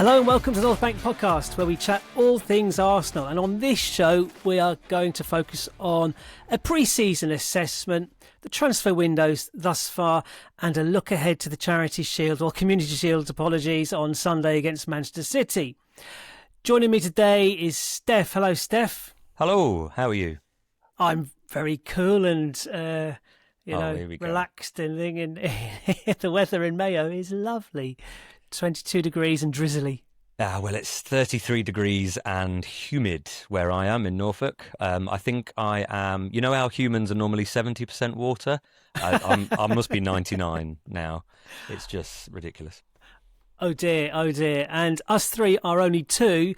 Hello and welcome to the North Bank Podcast, where we chat all things Arsenal. And on this show, we are going to focus on a pre-season assessment, the transfer windows thus far, and a look ahead to the Charity Shield, or Community Shield, apologies, on Sunday against Manchester City. Joining me today is Stef. Hello, Stef. Hello, how are you? I'm very cool and, relaxed and thing. And the weather in Mayo is lovely. 22 degrees and drizzly. Well, it's 33 degrees and humid where I am in Norfolk. I think I am, you know how humans are normally 70% water? I must be 99 now. It's just ridiculous. Oh dear. And us three are only two.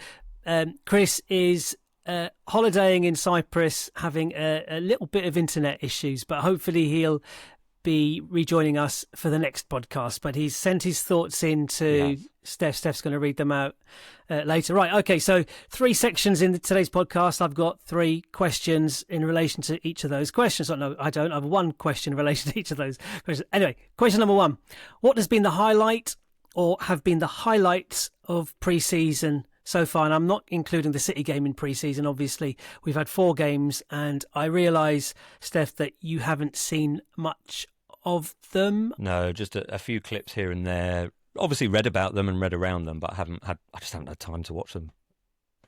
Chris is holidaying in Cyprus, having a little bit of internet issues, but hopefully he'll be rejoining us for the next podcast. But he's sent his thoughts in to Steph. Steph's going to read them out later. Right, okay, so 3 sections in today's podcast. I've got 3 questions in relation to each of those questions. No, I don't. I have 1 question in relation to each of those questions. Anyway, question number 1. What has been the highlight or have been the highlights of pre-season so far? And I'm not including the City game in pre-season, obviously. We've had 4 games, and I realise, Steph, that you haven't seen much of them. No, just a few clips here and there. Obviously read about them and read around them, but I just haven't had time to watch them.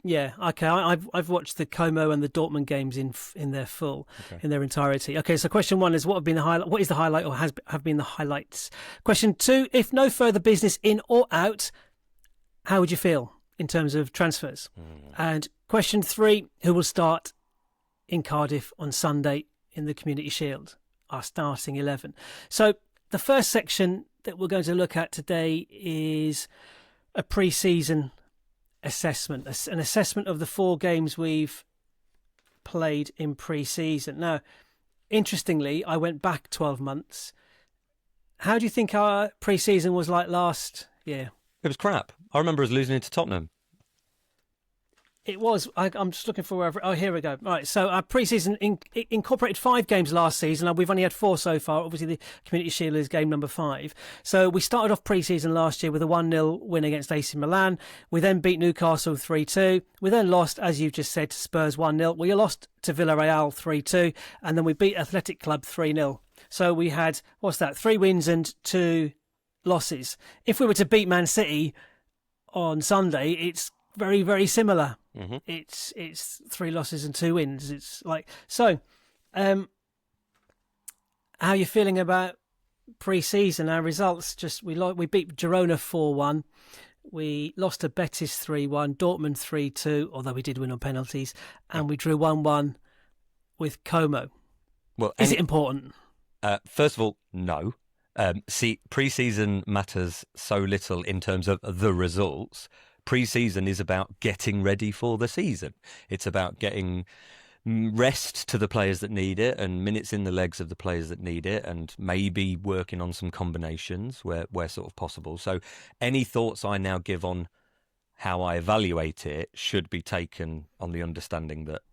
Yeah, okay. I've watched the Como and the Dortmund games in their full, in their entirety. Okay, so question 1 is what is the highlight or have been the highlights? Question 2, if no further business in or out, how would you feel in terms of transfers? And question 3, who will start in Cardiff on Sunday in the Community Shield? Our starting 11. So the first section that we're going to look at today is a pre-season assessment, an assessment of the 4 games we've played in pre-season. Now, interestingly, I went back 12 months. How do you think our pre-season was like last year? It was crap. I remember us losing it to Tottenham. It was. I'm just looking for wherever. Oh, here we go. Right. So our pre-season incorporated 5 games last season. We've only had 4 so far. Obviously, the Community Shield is game number 5. So we started off pre-season last year with a 1-0 win against AC Milan. We then beat Newcastle 3-2. We then lost, as you just said, to Spurs 1-0. We lost to Villarreal 3-2. And then we beat Athletic Club 3-0. So we had, 3 wins and 2 losses. If we were to beat Man City on Sunday, it's very, very similar. Mm-hmm. It's 3 losses and 2 wins. It's like so. How are you feeling about pre-season? Our results we beat Girona 4-1. We lost to Betis 3-1, Dortmund 3-2, although we did win on penalties, and we drew 1-1 with Como. Well, is it important? First of all, no. Pre-season matters so little in terms of the results. Pre-season is about getting ready for the season. It's about getting rest to the players that need it and minutes in the legs of the players that need it, and maybe working on some combinations where sort of possible. So any thoughts I now give on how I evaluate it should be taken on the understanding that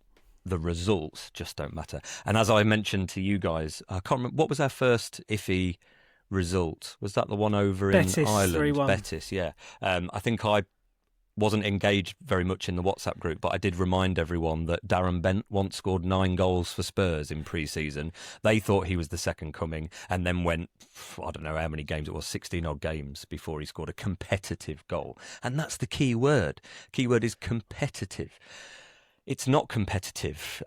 the results just don't matter. And as I mentioned to you guys, I can't remember, what was our first iffy result? Was that the one over Betis, in Ireland? 3-1. Betis, yeah. I think I wasn't engaged very much in the WhatsApp group, but I did remind everyone that Darren Bent once scored 9 goals for Spurs in pre-season. They thought he was the second coming, and then went, I don't know how many games it was, 16 odd games before he scored a competitive goal. And that's the key word. Key word is competitive. It's not competitive.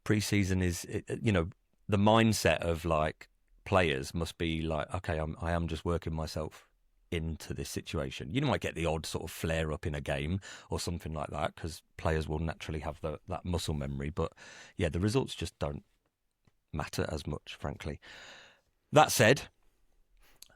Pre-season is, the mindset of like players must be like, okay, I am just working myself into this situation. You might get the odd sort of flare up in a game or something like that, because players will naturally have that muscle memory. But yeah, the results just don't matter as much, frankly. That said,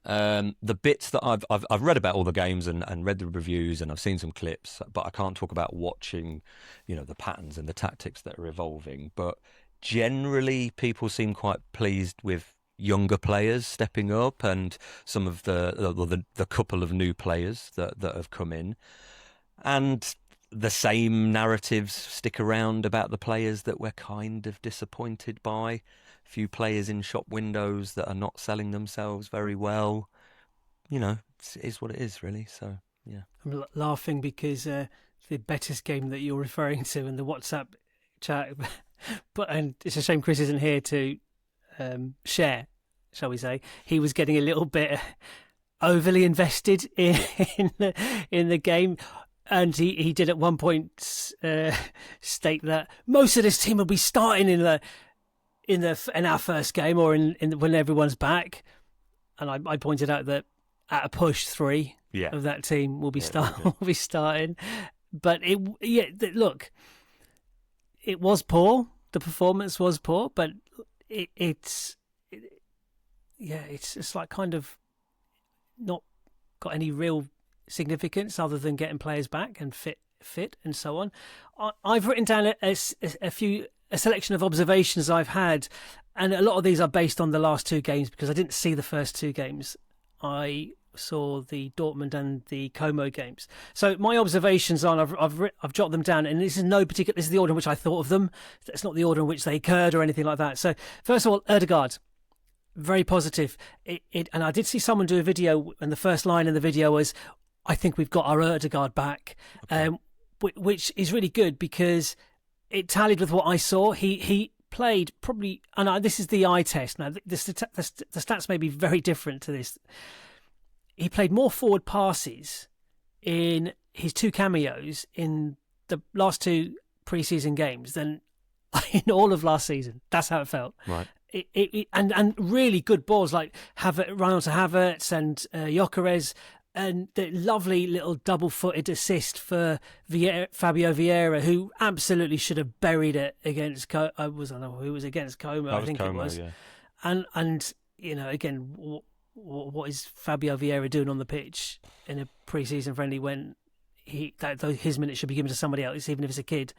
the bits that I've read about all the games and read the reviews, and I've seen some clips, but I can't talk about watching, the patterns and the tactics that are evolving. But generally, people seem quite pleased with younger players stepping up, and some of the couple of new players that have come in, and the same narratives stick around about the players that we're kind of disappointed by. A few players in shop windows that are not selling themselves very well. It is what it is, really. So Yeah. I'm laughing because the Betis game that you're referring to in the WhatsApp chat, and it's a shame Chris isn't here to share, shall we say. He was getting a little bit overly invested in the game, and he did at one point state that most of this team will be starting in our first game or in when everyone's back, and I pointed out that at a push 3 of that team will be starting, but look, it was poor. The performance was poor, but it's like kind of not got any real significance other than getting players back and fit and so on. I've written down a selection of observations I've had, and a lot of these are based on the last 2 games because I didn't see the first 2 games. I saw the Dortmund and the Como games. So my observations are, I've jotted them down, and this is the order in which I thought of them. It's not the order in which they occurred or anything like that. So first of all, Odegaard, very positive. And I did see someone do a video, and the first line in the video was, "I think we've got our Odegaard back," which is really good because it tallied with what I saw. He played probably, and this is the eye test. Now the stats may be very different to this. He played more forward passes in his 2 cameos in the last 2 pre-season games than in all of last season. That's how it felt. Right. And really good balls like run onto Havertz and Gyökeres, and the lovely little double-footed assist for Fabio Vieira, who absolutely should have buried it against Como. I don't know who was against Como. I think Como, it was. Yeah. And again, what is Fabio Vieira doing on the pitch in a pre-season friendly when his minutes should be given to somebody else, even if it's a kid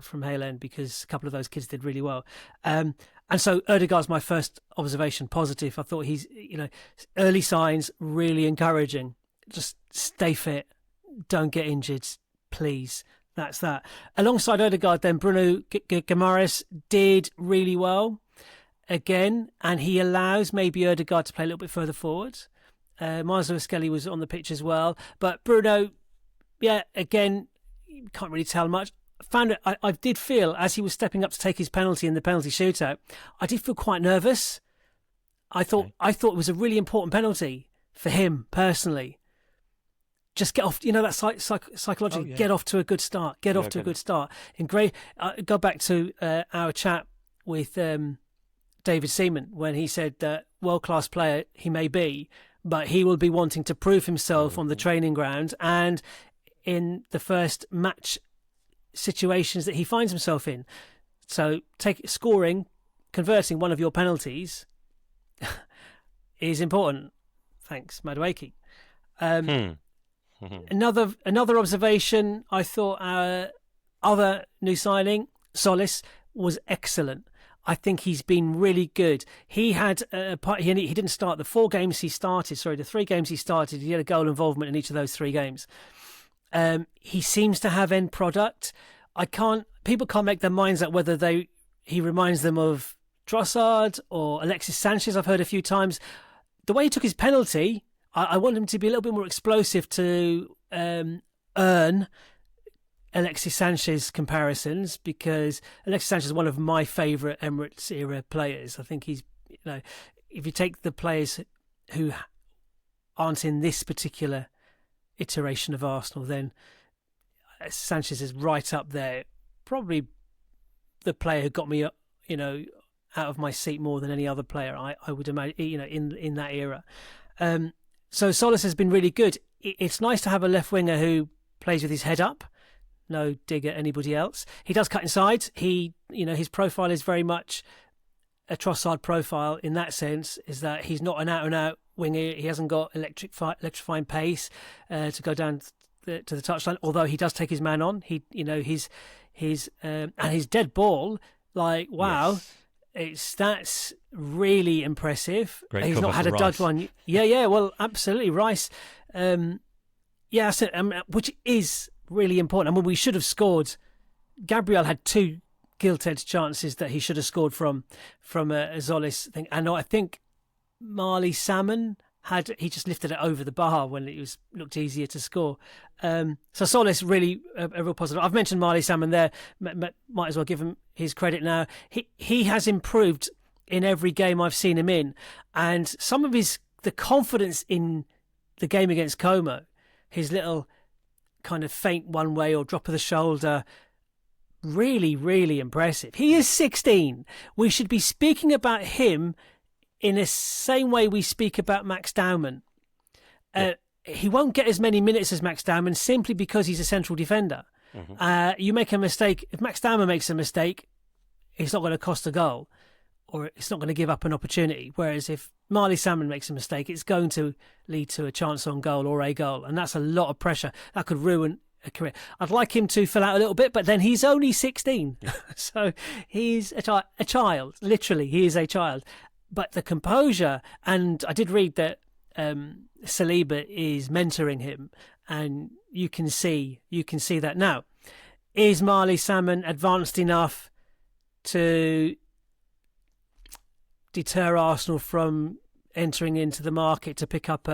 from Haaland, because a couple of those kids did really well. And so Odegaard's my first observation, positive. I thought he's, early signs, really encouraging. Just stay fit, don't get injured, please. That's that. Alongside Odegaard, then Bruno Guimaraes did really well again, and he allows maybe Odegaard to play a little bit further forward. Miles Lewis-Skelly was on the pitch as well, but Bruno, again, you can't really tell much. I did feel, as he was stepping up to take his penalty in the penalty shootout, I did feel quite nervous. I thought it was a really important penalty for him personally. Just get off, that psychologically, get off to a good start. A good start. Go back to our chat with David Seaman when he said that world-class player he may be, but he will be wanting to prove himself on the training ground and in the first match situations that he finds himself in. So converting one of your penalties is important. Thanks, Madueke. Another observation, I thought our other new signing, Tzolis, was excellent. I think he's been really good. He had he didn't start the 4 games he started. Sorry, the 3 games he started. He had a goal involvement in each of those 3 games. He seems to have end product. People can't make their minds up whether he reminds them of Trossard or Alexis Sanchez. I've heard a few times. The way he took his penalty, I want him to be a little bit more explosive to earn Alexis Sanchez comparisons, because Alexis Sanchez is one of my favourite Emirates era players. I think he's, if you take the players who aren't in this particular iteration of Arsenal, then Sanchez is right up there. Probably the player who got me, out of my seat more than any other player, I would imagine, in that era. So Tzolis has been really good. It's nice to have a left winger who plays with his head up. No dig at anybody else. He does cut inside. His profile is very much a Trossard profile in that sense, is that he's not an out-and-out winger. He hasn't got electrifying pace to go down to the touchline, although he does take his man on. And his dead ball, wow, yes. That's really impressive. Great. He's not had a dud one. Yeah, well, absolutely, Rice. Which is really important. I mean, we should have scored. Gabriel had 2 gilt-edged chances that he should have scored from a Tzolis thing. And I think Marley Salmon he just lifted it over the bar when it looked easier to score. So Tzolis really a real positive. I've mentioned Marley Salmon there. Might as well give him his credit now. He has improved in every game I've seen him in, and some of the confidence in the game against Como, his little kind of feint one way or drop of the shoulder, really, really impressive. He is 16. We should be speaking about him in the same way we speak about Max Dowman. He won't get as many minutes as Max Dowman simply because he's a central defender. Mm-hmm. You make a mistake. If Max Dowman makes a mistake, it's not going to cost a goal, or it's not going to give up an opportunity. Whereas if Marley Salmon makes a mistake, it's going to lead to a chance on goal or a goal. And that's a lot of pressure. That could ruin a career. I'd like him to fill out a little bit, but then he's only 16. Yeah. So he's a child. Literally, he is a child. But the composure, and I did read that Saliba is mentoring him, and you can see that now. Is Marley Salmon advanced enough to deter Arsenal from entering into the market to pick up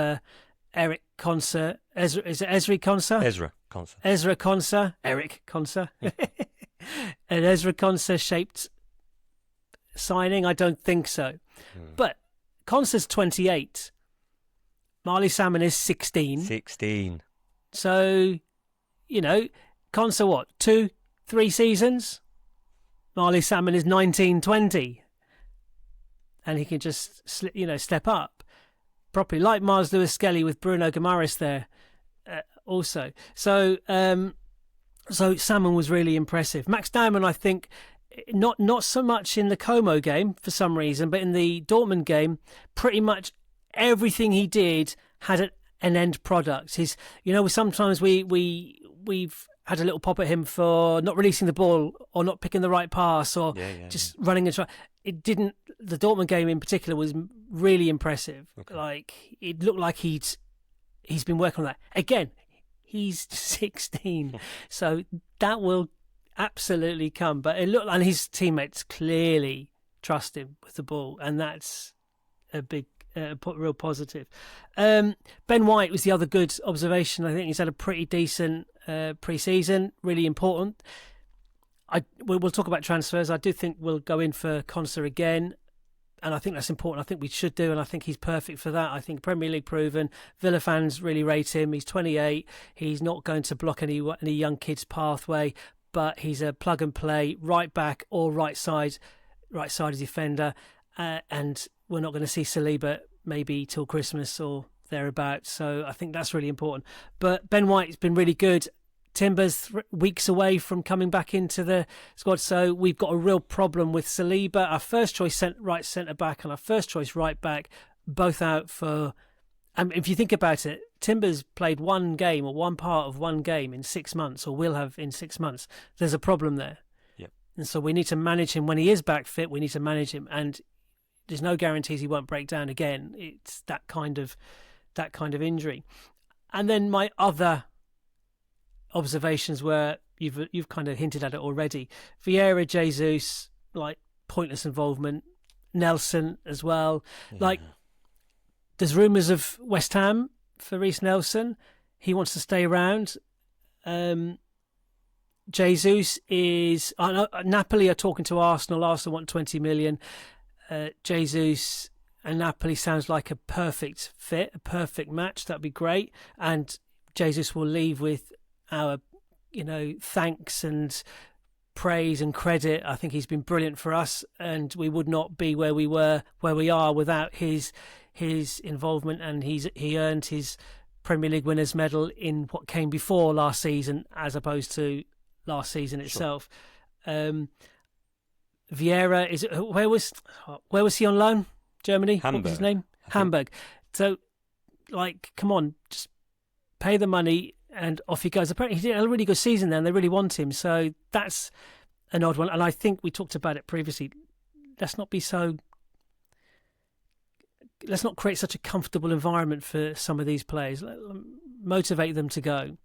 Eric Konsa? Is it Ezri Konsa? Ezra Konsa. Ezra Konsa. Eric Konsa. An Ezra Konsa shaped signing? I don't think so. But Konsa's 28. Marley Salmon is 16. 16. So, Konsa what? 2-3 seasons? Marley Salmon is 19, 20. And he can just, step up properly, like Mars Lewis Skelly with Bruno Guimaraes there also. So Salmon was really impressive. Max Dowman, I think, not so much in the Como game for some reason, but in the Dortmund game, pretty much everything he did had an end product. Sometimes we've had a little pop at him for not releasing the ball or not picking the right pass or running and try. It didn't. The Dortmund game in particular was really impressive. Okay. Like, it looked like he's been working on that. Again, he's 16, so that will absolutely come. But it looked, and his teammates clearly trust him with the ball, and that's a big, real positive. Ben White was the other good observation. I think he's had a pretty decent pre-season, really important. We'll talk about transfers. I do think we'll go in for Konsa again, and I think that's important. I think we should do, and I think he's perfect for that. I think Premier League proven. Villa fans really rate him. He's 28. He's not going to block any young kid's pathway, but he's a plug and play right back or right side defender, and we're not going to see Saliba maybe till Christmas or thereabouts. So I think that's really important. But Ben White's been really good. Timber's weeks away from coming back into the squad, so we've got a real problem with Saliba, our first choice right centre back and our first choice right back, both out for. If you think about it, Timber's played one game or one part of one game in 6 months, or will have in 6 months. There's a problem there, and so we need to manage him when he is back fit. We need to manage him, and there's no guarantees he won't break down again. It's that kind of injury. And then my other observations were, you've kind of hinted at it already. Vieira, Jesus, like, pointless involvement. Nelson as well. Yeah. Like, there's rumours of West Ham for Reece Nelson. He wants to stay around. Jesus is... Napoli are talking to Arsenal. Arsenal want 20 million. Jesus and Napoli sounds like a perfect fit, a perfect match. That'd be great. And Jesus will leave with our, thanks and praise and credit. I think he's been brilliant for us, and we would not be where we are without his involvement. And he earned his Premier League winners medal in what came before last season, as opposed to last season itself. Sure. Vieira where was he on loan? Germany. Hamburg. What was his name? Hamburg. So, like, come on, just pay the money and off he goes. Apparently he did a really good season there and they really want him. So that's an odd one. And I think we talked about it previously. Let's not create such a comfortable environment for some of these players. Motivate them to go.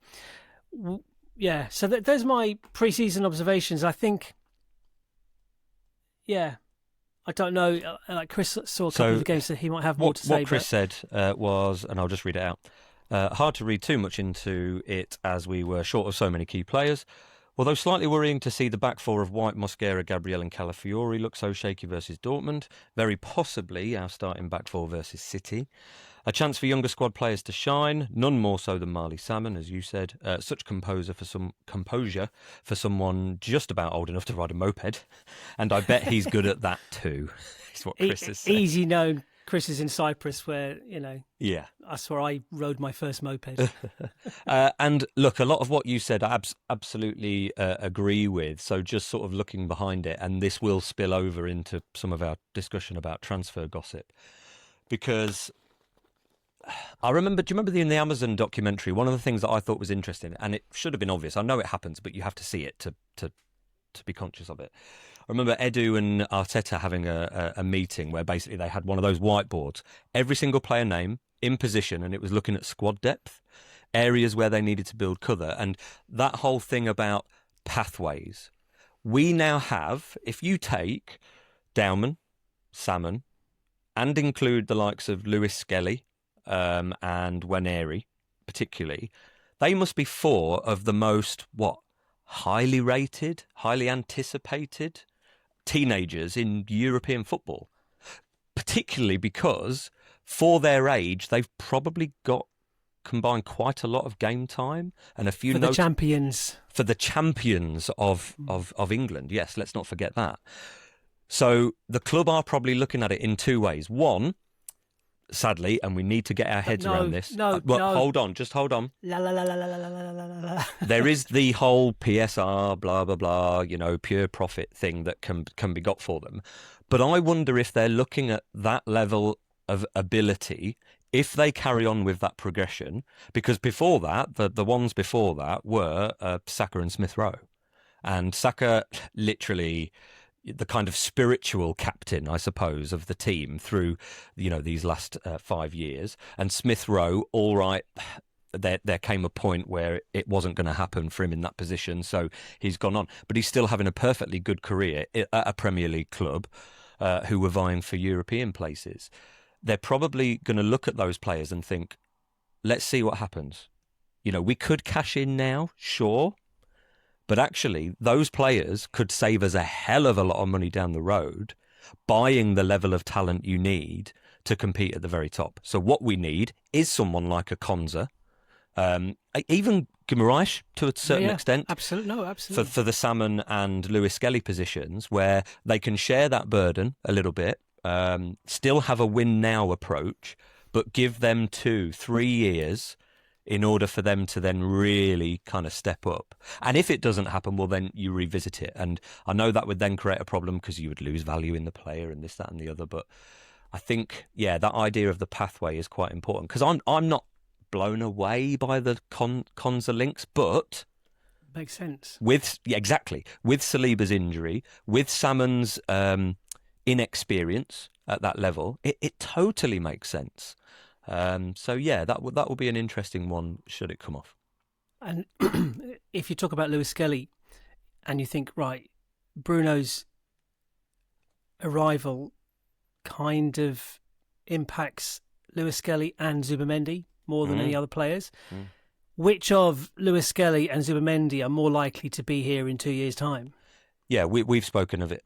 Yeah, so there's my pre-season observations. I think I don't know. Like Chris saw a couple of the games, so he might have more to say. What Chris said was, and I'll just read it out. Hard to read too much into it as we were short of so many key players. Although slightly worrying to see the back four of White, Mosquera, Gabriel and Calafiori look so shaky versus Dortmund. Very possibly our starting back four versus City. A chance for younger squad players to shine, none more so than Marley Salmon, as you said. Such composure for someone just about old enough to ride a moped. And I bet he's good at that too, is what Chris has said. Easy known. Chris is in Cyprus where, yeah, that's where I rode my first moped. And look, a lot of what you said I absolutely agree with. So just sort of looking behind it, and this will spill over into some of our discussion about transfer gossip. Because do you remember in the Amazon documentary, one of the things that I thought was interesting, and it should have been obvious, I know it happens, but you have to see it to be conscious of it. I remember Edu and Arteta having a meeting where basically they had one of those whiteboards, every single player name in position, and it was looking at squad depth, areas where they needed to build cover, and that whole thing about pathways. We now have, if you take Dowman, Salmon, and include the likes of Lewis Skelly and Waneri particularly, they must be four of the most, highly rated, highly anticipated teenagers in European football, particularly because for their age, they've probably got combined quite a lot of game time and a few for the champions. For the champions of England. Yes, let's not forget that. So the club are probably looking at it in two ways. One, sadly, and we need to get our heads around this. No. Hold on, just hold on. La la la la la la la la la. There is the whole PSR, blah blah blah, pure profit thing that can be got for them. But I wonder if they're looking at that level of ability if they carry on with that progression, because before that, the ones before that were Saka and Smith Rowe, and Saka literally the kind of spiritual captain, I suppose, of the team through, these last 5 years. And Smith Rowe, all right, there came a point where it wasn't going to happen for him in that position, so he's gone on. But he's still having a perfectly good career at a Premier League club who were vying for European places. They're probably going to look at those players and think, let's see what happens. We could cash in now, sure. But actually, those players could save us a hell of a lot of money down the road, buying the level of talent you need to compete at the very top. So what we need is someone like a Konza, even Guimaraes to a certain extent. Absolutely. For the Salmon and Lewis Skelly positions, where they can share that burden a little bit, still have a win now approach, but give them 2-3 years in order for them to then really kind of step up. And if it doesn't happen, well, then you revisit it. And I know that would then create a problem because you would lose value in the player and this, that and the other. But I think, that idea of the pathway is quite important, because I'm not blown away by the Konza links, but... Makes sense. Exactly. With Saliba's injury, with Salmon's inexperience at that level, it totally makes sense. That will be an interesting one should it come off. And if you talk about Lewis Skelly and you think, right, Bruno's arrival kind of impacts Lewis Skelly and Zubimendi more than any other players, which of Lewis Skelly and Zubimendi are more likely to be here in 2 years' time? Yeah, we've spoken of it.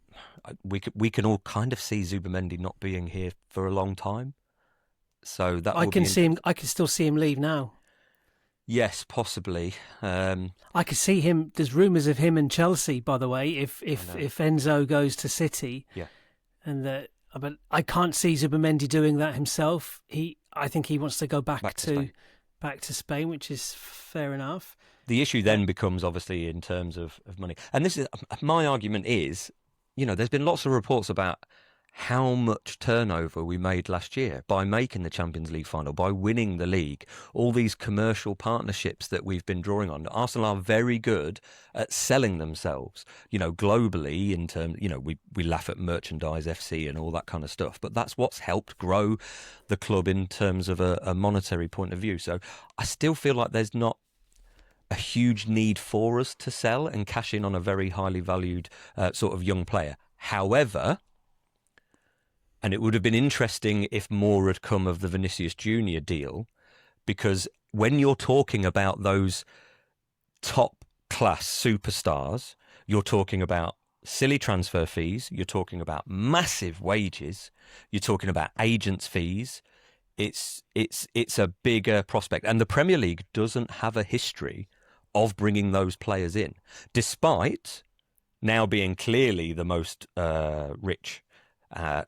We can all kind of see Zubimendi not being here for a long time. So that I can see him. I can still see him leave now. Yes, possibly. I could see him. There's rumours of him and Chelsea, by the way. If Enzo goes to City, but I can't see Zubimendi doing that himself. I think he wants to go back to Spain, which is fair enough. The issue then becomes obviously in terms of money, and this is my argument. Is there's been lots of reports about how much turnover we made last year by making the Champions League final, by winning the league, all these commercial partnerships that we've been drawing on. Arsenal are very good at selling themselves, globally in terms, we laugh at merchandise FC and all that kind of stuff, but that's what's helped grow the club in terms of a monetary point of view. So I still feel like there's not a huge need for us to sell and cash in on a very highly valued sort of young player. However, And it would have been interesting if more had come of the Vinicius Junior deal, because when you're talking about those top class superstars, you're talking about silly transfer fees, you're talking about massive wages, you're talking about agents' fees. It's a bigger prospect, and the Premier League doesn't have a history of bringing those players in, despite now being clearly the most rich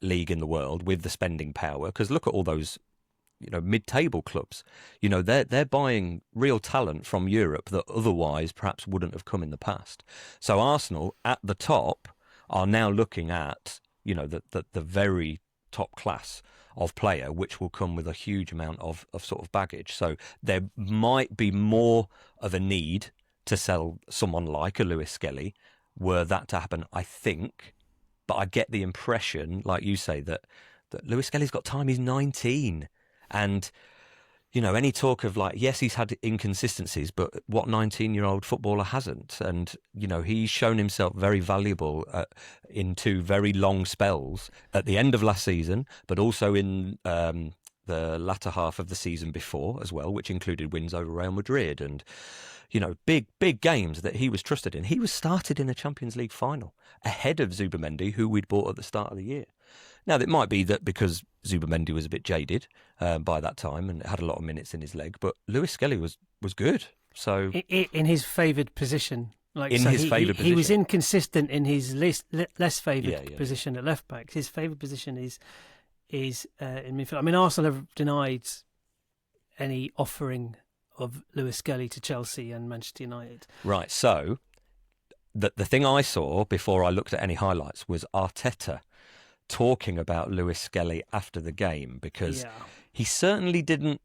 league in the world with the spending power. Because look at all those, mid-table clubs. They're buying real talent from Europe that otherwise perhaps wouldn't have come in the past. So Arsenal at the top are now looking at the very top class of player, which will come with a huge amount of sort of baggage. So there might be more of a need to sell someone like a Lewis Skelly were that to happen, I think. But I get the impression, like you say, that Lewis Skelly's got time. He's 19. And, any talk of yes, he's had inconsistencies, but what 19-year-old footballer hasn't? And, he's shown himself very valuable in 2 very long spells at the end of last season, but also in the latter half of the season before as well, which included wins over Real Madrid and, big games that he was trusted in. He was started in a Champions League final ahead of Zubimendi, who we'd bought at the start of the year. Now, it might be that because Zubimendi was a bit jaded by that time and had a lot of minutes in his leg, but Lewis Skelly was good. So in his favoured position. Position. He was inconsistent in his less favoured position at left back. His favoured position is in midfield. I mean, Arsenal have denied any offering of Lewis Skelly to Chelsea and Manchester United. Right. So the thing I saw before I looked at any highlights was Arteta talking about Lewis Skelly after the game, because he certainly didn't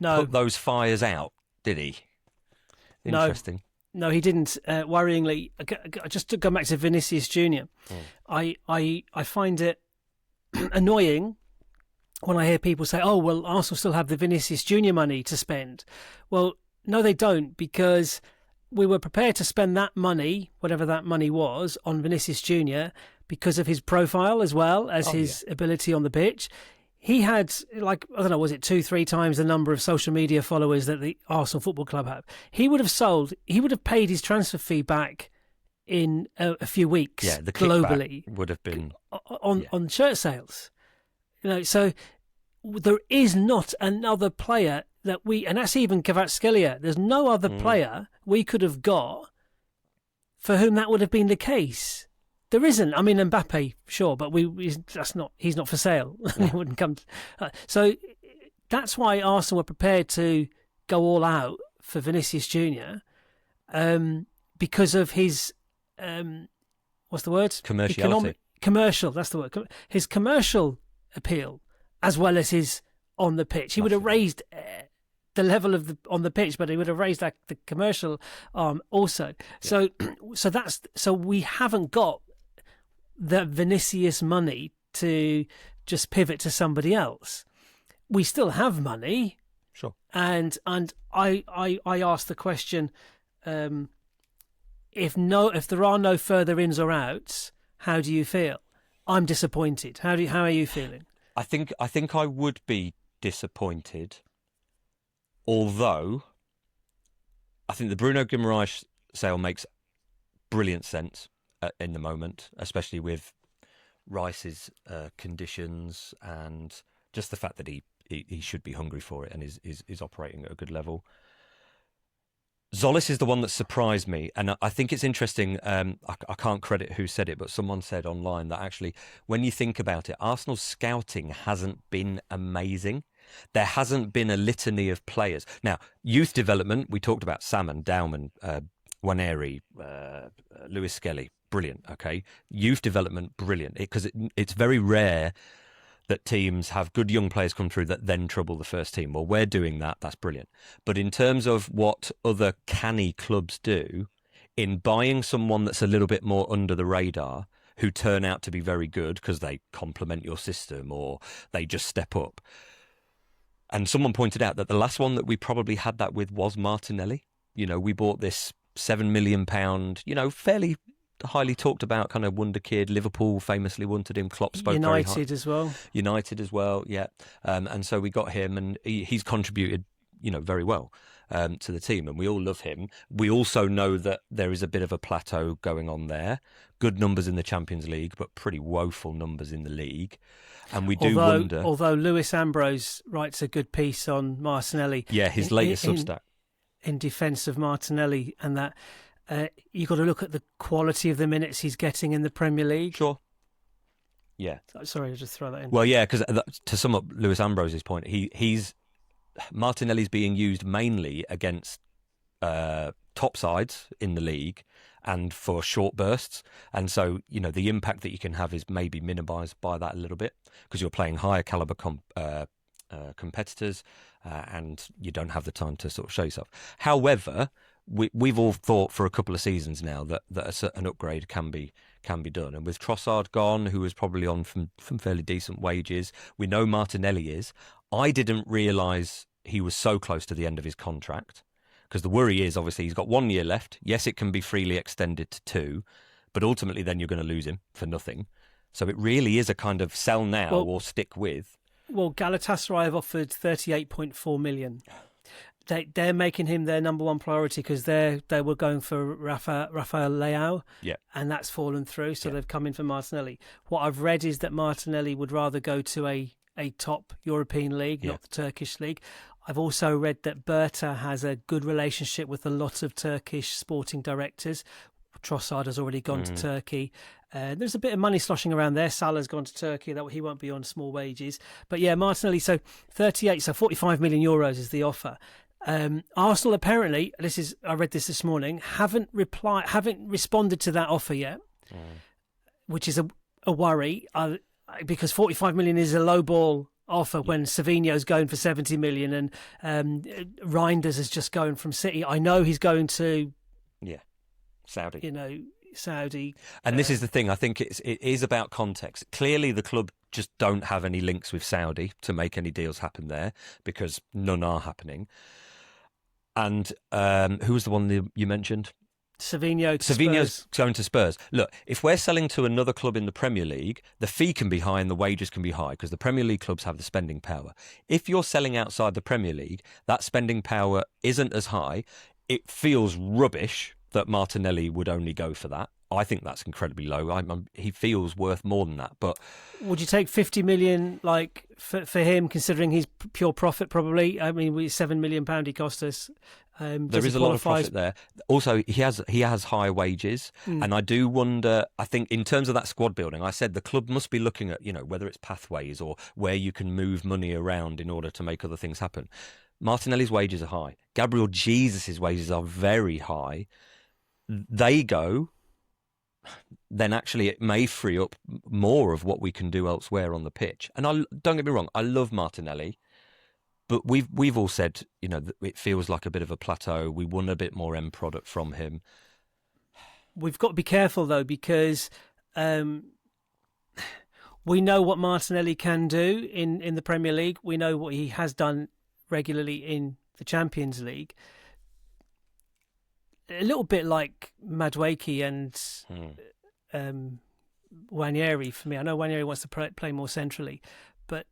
put those fires out, did he? Interesting. No, he didn't. Worryingly, just to go back to Vinicius Junior, I find it annoying when I hear people say, "Oh, well, Arsenal still have the Vinicius Junior money to spend." Well, no, they don't, because we were prepared to spend that money, whatever that money was, on Vinicius Junior because of his profile as well as his ability on the pitch. He had, was it 2-3 times the number of social media followers that the Arsenal Football Club have. He would have paid his transfer fee back in a few weeks. Yeah, the globally would have been on shirt sales. So there is not another player that and that's even Kvaratskhelia. There's no other player we could have got for whom that would have been the case. There isn't. I mean, Mbappe, sure, but he's not for sale. He wouldn't come. So that's why Arsenal were prepared to go all out for Vinicius Junior, because of his what's the word? Commerciality. Commercial. That's the word. His commercial appeal, as well as his on the pitch. He would have raised the level of on the pitch, but he would have raised the commercial arm also. Yeah. So we haven't got the Vinicius money to just pivot to somebody else. We still have money, sure. And I asked the question: if there are no further ins or outs, how do you feel? I'm disappointed. How are you feeling? I think I would be disappointed, although I think the Bruno Guimaraes sale makes brilliant sense in the moment, especially with Rice's conditions and just the fact that he should be hungry for it and is operating at a good level. Tzolis is the one that surprised me, and I think it's interesting. I can't credit who said it, but someone said online that actually, when you think about it, Arsenal's scouting hasn't been amazing. There hasn't been a litany of players. Now, youth development, we talked about Salmon, Dowman, Waneri, Lewis Skelly, brilliant, okay? Youth development, brilliant, because it's very rare that teams have good young players come through that then trouble the first team. Well, we're doing that. That's brilliant. But in terms of what other canny clubs do, in buying someone that's a little bit more under the radar, who turn out to be very good because they complement your system or they just step up. And someone pointed out that the last one that we probably had that with was Martinelli. We bought this £7 million, fairly highly talked about kind of wonder kid. Liverpool famously wanted him. Klopp spoke very high. United as well, yeah. And so we got him, and he's contributed, very well to the team, and we all love him. We also know that there is a bit of a plateau going on there. Good numbers in the Champions League, but pretty woeful numbers in the league. And we wonder. Although Lewis Ambrose writes a good piece on Martinelli. Yeah, his latest Substack. In defence of Martinelli, and that you've got to look at the quality of the minutes he's getting in the Premier League. Sure. Yeah. Sorry, I'll just throw that in. Well, yeah, because to sum up Lewis Ambrose's point, Martinelli's being used mainly against top sides in the league and for short bursts. And so, the impact that you can have is maybe minimised by that a little bit because you're playing higher calibre competitors and you don't have the time to sort of show yourself. However, we've all thought for a couple of seasons now that an upgrade can be done. And with Trossard gone, who was probably on from fairly decent wages, we know Martinelli is. I didn't realise he was so close to the end of his contract. Because the worry is, obviously, he's got 1 year left. Yes, it can be freely extended to 2, but ultimately then you're going to lose him for nothing. So it really is a kind of sell now or stick with. Well, Galatasaray have offered 38.4 million. They're making him their number one priority because they were going for Rafael Leao, and that's fallen through. So they've come in for Martinelli. What I've read is that Martinelli would rather go to a top European league, not the Turkish league. I've also read that Berta has a good relationship with a lot of Turkish sporting directors. Trossard has already gone to Turkey. There's a bit of money sloshing around there. Salah's gone to Turkey. That he won't be on small wages. But yeah, Martinelli, so 38, so 45 million euros is the offer. Arsenal apparently, I read this morning, haven't responded to that offer yet, which is a worry because 45 million is a low ball offer when Savinho's going for 70 million and Reinders is just going from City. I know he's going to Saudi. Saudi. And this is the thing. I think it is about context. Clearly, the club just don't have any links with Saudi to make any deals happen there because none are happening. And who was the one you mentioned? Savinho's going to Spurs. Look, if we're selling to another club in the Premier League, the fee can be high and the wages can be high because the Premier League clubs have the spending power. If you're selling outside the Premier League, that spending power isn't as high. It feels rubbish that Martinelli would only go for that. I think that's incredibly low. He feels worth more than that. But would you take 50 million for him, considering he's pure profit? Probably. I mean, £7 million he cost us. There is a lot of profit there. Also, he has high wages, and I do wonder. I think in terms of that squad building, I said the club must be looking at whether it's pathways or where you can move money around in order to make other things happen. Martinelli's wages are high. Gabriel Jesus' wages are very high. They go. Then actually it may free up more of what we can do elsewhere on the pitch. And don't get me wrong, I love Martinelli, but we've all said, that it feels like a bit of a plateau. We want a bit more end product from him. We've got to be careful though, because we know what Martinelli can do in the Premier League. We know what he has done regularly in the Champions League. A little bit like Madueke and Nwaneri for me. I know Nwaneri wants to play more centrally, but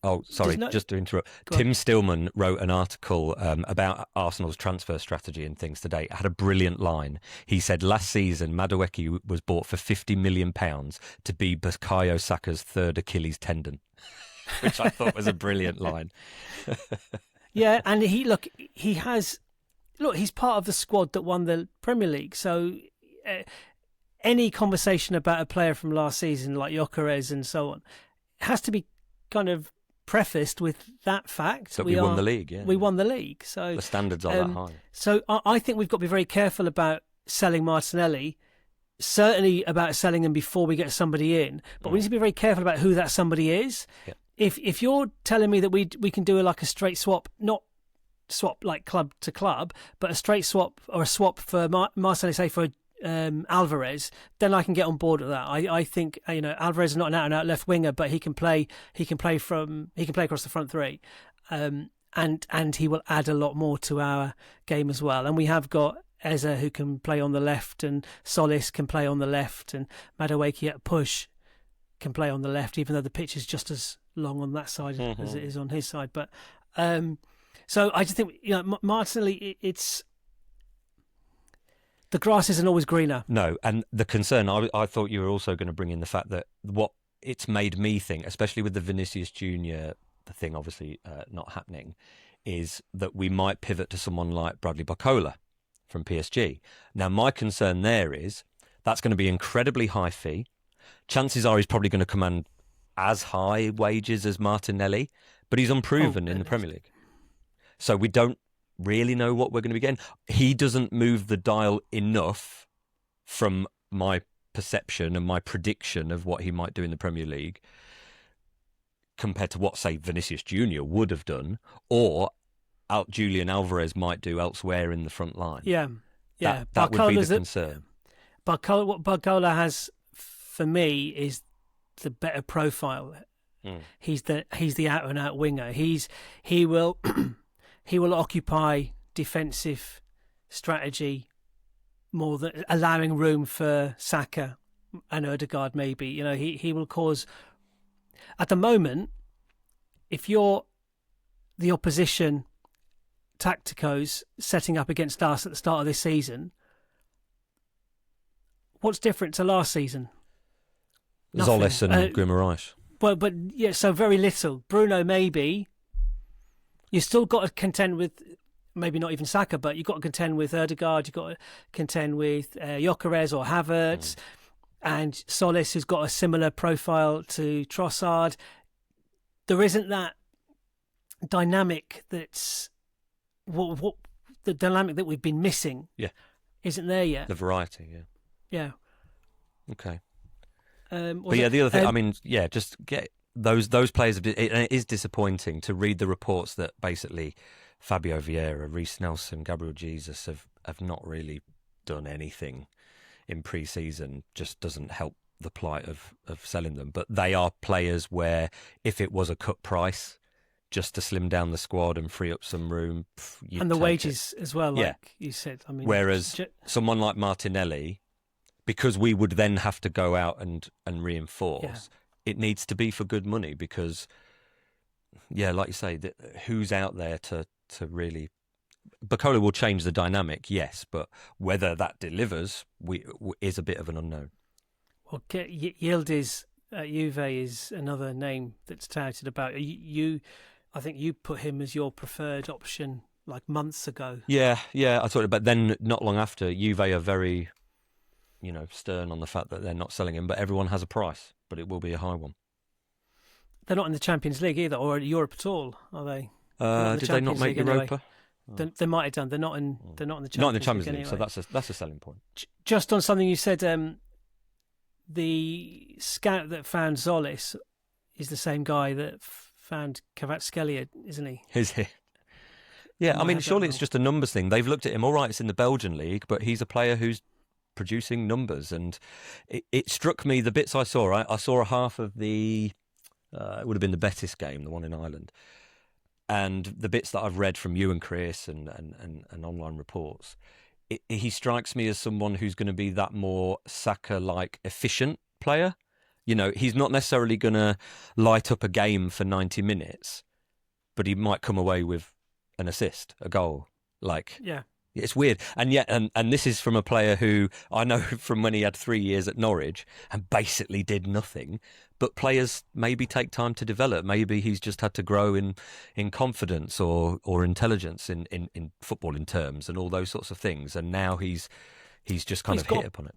just to interrupt. Tim Stillman wrote an article about Arsenal's transfer strategy and things today. It had a brilliant line. He said last season Madueke was bought for £50 million to be Bukayo Saka's third Achilles tendon, which I thought was a brilliant line. Yeah, and he's part of the squad that won the Premier League. So any conversation about a player from last season, like Gyökeres and so on, has to be kind of prefaced with that fact. That we won the league, yeah. We won the league. So the standards are that high. So I think we've got to be very careful about selling Martinelli, certainly about selling him before we get somebody in. But we need to be very careful about who that somebody is. Yeah. If you're telling me that we can do a straight swap, not swap like club to club, but a straight swap or a swap for Martinelli, say for Alvarez, then I can get on board with that. I think Alvarez is not an out and out left winger, but he can play across the front three, and he will add a lot more to our game as well. And we have got Eze, who can play on the left, and Tzolis can play on the left, and Madueke at push can play on the left, even though the pitch is just as long on that side as it is on his side. But so I just think, Martinelli, it's the grass isn't always greener. No, and the concern, I thought you were also going to bring in the fact that what it's made me think, especially with the Vinicius Junior, the thing obviously not happening, is that we might pivot to someone like Bradley Barcola from PSG. Now, my concern there is that's going to be incredibly high fee. Chances are he's probably going to command as high wages as Martinelli, but he's unproven in the Premier League. So we don't really know what we're going to be getting. He doesn't move the dial enough from my perception and my prediction of what he might do in the Premier League compared to what, say, Vinicius Junior would have done, or Julian Alvarez might do elsewhere in the front line. Yeah. That would be the concern. What Barcola has, for me, is the better profile. He's the out and out winger. He will occupy defensive strategy more than allowing room for Saka and Odegaard. Maybe he will cause. At the moment, if you're the opposition tacticos setting up against us at the start of this season, what's different to last season? Nothing. Tzolis and Guimaraes. Well, but yeah, so very little. Bruno, maybe. You still got to contend with, maybe not even Saka, but you've got to contend with Odegaard, you've got to contend with Gyökeres or Havertz, and Tzolis, who's got a similar profile to Trossard. There isn't that dynamic that's what the dynamic that we've been missing. Yeah, isn't there yet? The variety. Yeah. Okay. But yeah, the other thing, just get those players. It is disappointing to read the reports that basically Fabio Vieira, Reece Nelson, Gabriel Jesus have not really done anything in pre-season. Just doesn't help the plight of selling them. But they are players where if it was a cut price, just to slim down the squad and free up some room, and the wages as well, like you said. I mean, whereas someone like Martinelli, because we would then have to go out and reinforce, it needs to be for good money because, like you say, who's out there to really... Barcola will change the dynamic, yes, but whether that delivers is a bit of an unknown. Well, Yildiz at Juve is another name that's touted about. I think you put him as your preferred option like months ago. Yeah, I thought, but then not long after, Juve are very... stern on the fact that they're not selling him, but everyone has a price, but it will be a high one. They're not in the Champions League either, or Europe at all, are they? Did they not make Europa? Anyway. They might have done. They're not in the Champions League. Not in the Champions League, anyway. So that's a selling point. Just on something you said, the scout that found Tzolis is the same guy that found Kvaratskhelia, isn't he? Is he? Yeah, I mean, surely it's just a numbers thing. They've looked at him. All right, it's in the Belgian league, but he's a player who's producing numbers, and it struck me, the bits I saw. I saw a half of the it would have been the Betis game, the one in Ireland, and the bits that I've read from you and Chris and online reports. He strikes me as someone who's going to be that more Saka-like efficient player. He's not necessarily going to light up a game for 90 minutes, but he might come away with an assist, a goal. It's weird. And yet, and this is from a player who I know from when he had 3 years at Norwich and basically did nothing. But players maybe take time to develop. Maybe he's just had to grow in confidence or intelligence in footballing terms and all those sorts of things. And now he's just kind of hit upon it.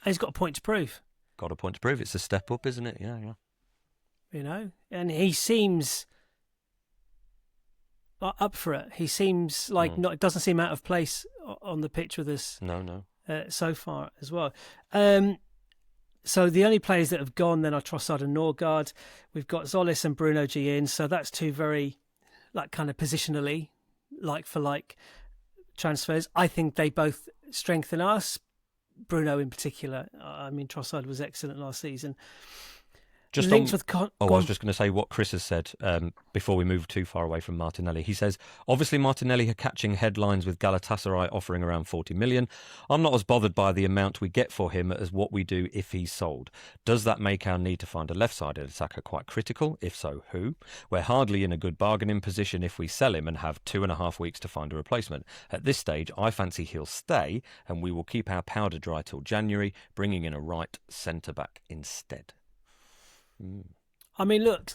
He's got a point to prove. Got a point to prove. It's a step up, isn't it? Yeah. And he seems up for it. He seems like it doesn't seem out of place on the pitch with us. No. So far as well. So the only players that have gone then are Trossard and Norgard. We've got Tzolis and Bruno G in. So that's two very kind of positionally like for like transfers. I think they both strengthen us. Bruno in particular. I mean, Trossard was excellent last season. Just linked on, with. I was just going to say what Chris has said before we move too far away from Martinelli. He says, obviously Martinelli are catching headlines with Galatasaray offering around 40 million. I'm not as bothered by the amount we get for him as what we do if he's sold. Does that make our need to find a left-sided attacker quite critical? If so, who? We're hardly in a good bargaining position if we sell him and have 2.5 weeks to find a replacement. At this stage, I fancy he'll stay and we will keep our powder dry till January, bringing in a right centre-back instead. I mean, look,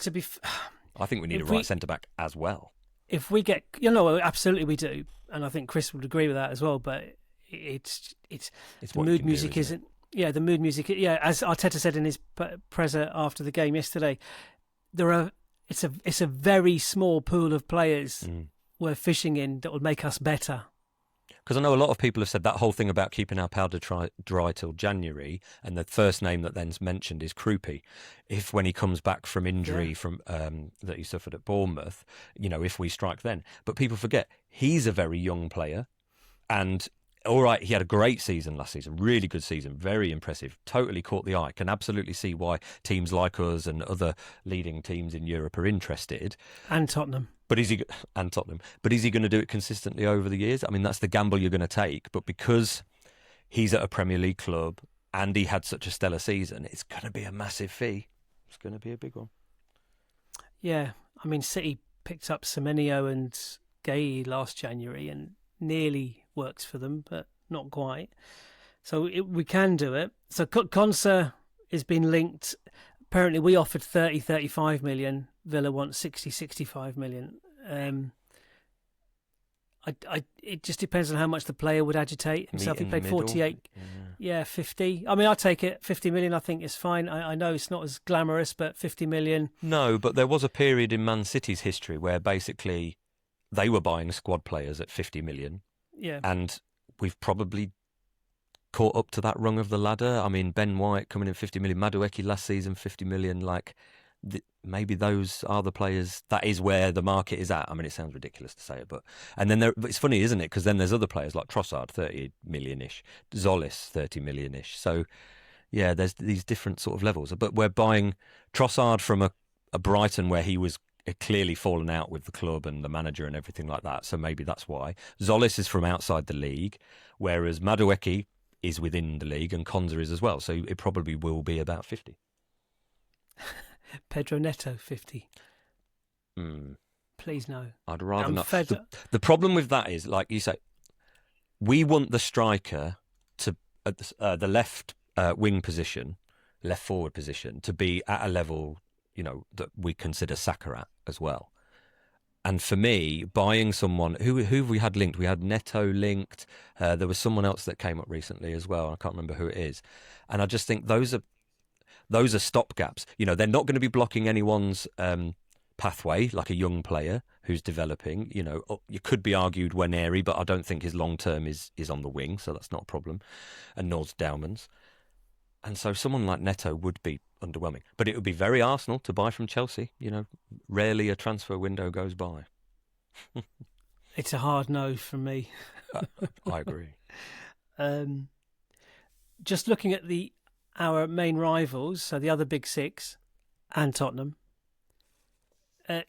I think we need a right centre-back as well. If we get, absolutely we do. And I think Chris would agree with that as well. But it's the mood music isn't. Yeah, the mood music. Yeah, as Arteta said in his presser after the game yesterday, it's a very small pool of players we're fishing in that will make us better. Because I know a lot of people have said that whole thing about keeping our powder dry till January, and the first name that then's mentioned is Krupi. If when he comes back from injury from that he suffered at Bournemouth, if we strike then. But people forget he's a very young player, and all right, he had a great season last season, really good season, very impressive, totally caught the eye. Can absolutely see why teams like us and other leading teams in Europe are interested. And Tottenham. But is he going to do it consistently over the years? I mean, that's the gamble you're going to take. But because he's at a Premier League club and he had such a stellar season, it's going to be a massive fee. It's going to be a big one. Yeah, I mean, City picked up Semenyo and Gay last January and nearly works for them, but not quite. So we can do it. So Konsa has been linked. Apparently, we offered 35 million. Villa wants 65 million. It just depends on how much the player would agitate himself. He played 48. Yeah, 50. I mean, I'll take it. 50 million, I think, is fine. I know it's not as glamorous, but 50 million. No, but there was a period in Man City's history where basically they were buying squad players at 50 million. Yeah. And we've probably caught up to that rung of the ladder. I mean, Ben White coming in 50 million, Madueke last season 50 million. Maybe those are the players. That is where the market is at. I mean, it sounds ridiculous to say it, but it's funny, isn't it? Because then there's other players like Trossard, 30 million-ish, Tzolis, 30 million-ish. So, yeah, there's these different sort of levels. But we're buying Trossard from a Brighton where he was clearly fallen out with the club and the manager and everything like that. So maybe that's why. Tzolis is from outside the league, whereas Madueke is within the league and Konsa is as well. So it probably will be about 50. Pedro Neto, 50. Please no. I'd rather not. The problem with that is, like you say, we want the striker to at the left wing position, left forward position, to be at a level, that we consider Saka at as well. And for me, buying someone who we had linked, we had Neto linked. There was someone else that came up recently as well. I can't remember who it is. And I just think those are stopgaps. They're not going to be blocking anyone's pathway, like a young player who's developing. You could be argued Waneri, but I don't think his long term is on the wing, so that's not a problem. And nor's Dowman's. And so someone like Neto would be underwhelming. But it would be very Arsenal to buy from Chelsea. Rarely a transfer window goes by. It's a hard no from me. I agree. Just looking at our main rivals, so the other big six, and Tottenham.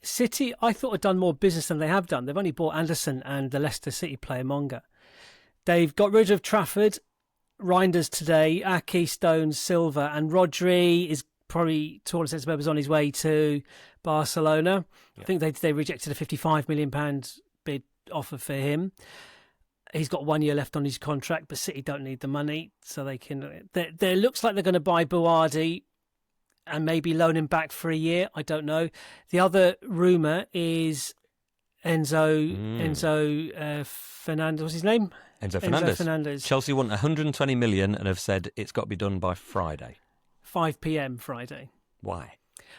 City, I thought, had done more business than they have done. They've only bought Anderson and the Leicester City player Monga. They've got rid of Trafford, Reinders today, Aki, Stones, Silva, and Rodri is probably, to all intents and purposes, on his way to Barcelona. Yeah. I think they rejected a £55 million bid offer for him. He's got 1 year left on his contract, but City don't need the money, so they can. There looks like they're going to buy Buardi and maybe loan him back for a year. I don't know. The other rumour is Enzo Fernandez. What's his name? Enzo Fernandez. Chelsea want 120 million and have said it's got to be done by Friday. 5 p.m. Friday. Why?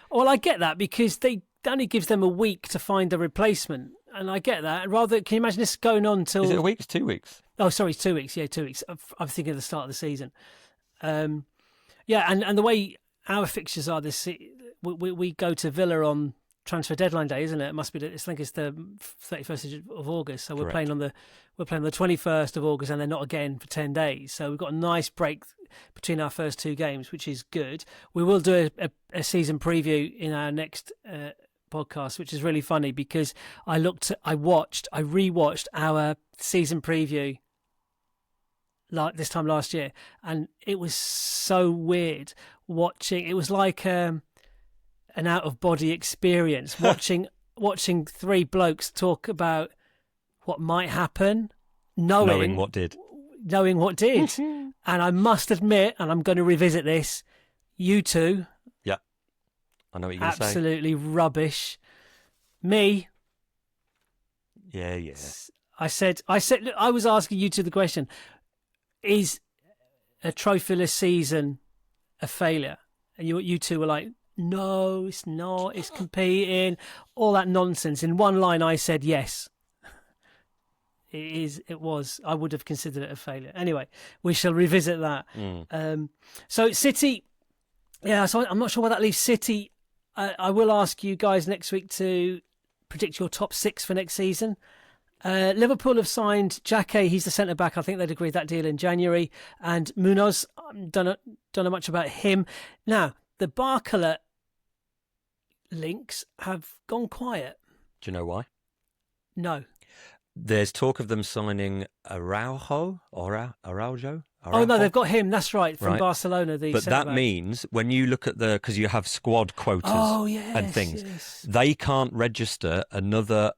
Well, I get that because they only gives them a week to find a replacement. And I get that. Rather, can you imagine this going on till... Is it a week? It's 2 weeks. Oh, sorry, 2 weeks. Yeah, 2 weeks. I'm thinking of the start of the season. Yeah, and the way our fixtures are this, we go to Villa on transfer deadline day, isn't it? It must be. I think it's the 31st of August. So Correct. we're playing on the 21st of August, and then not again for 10 days. So we've got a nice break between our first two games, which is good. We will do a season preview in our next podcast, which is really funny because I rewatched our season preview like this time last year, and it was so weird watching. It was like an out of body experience watching three blokes talk about what might happen, knowing what did. And I must admit, and I'm going to revisit this, you two, yeah, I know what you're going to say. Absolutely rubbish. Me, yeah. I said, look, I was asking you two the question: is a trophyless season a failure? And you two were like, no, it's not. It's competing. All that nonsense. In one line, I said yes. It is. It was. I would have considered it a failure. Anyway, we shall revisit that. So City. Yeah. So I'm not sure where that leaves City. I will ask you guys next week to predict your top six for next season. Liverpool have signed Jake. He's the centre back. I think they'd agreed that deal in January. And Munoz. Don't know much about him. Now the Barcola links have gone quiet. Do you know why? No. There's talk of them signing Araujo. Oh, no, they've got him. That's right, from Barcelona. But that means when you look at because you have squad quotas and things, they can't register another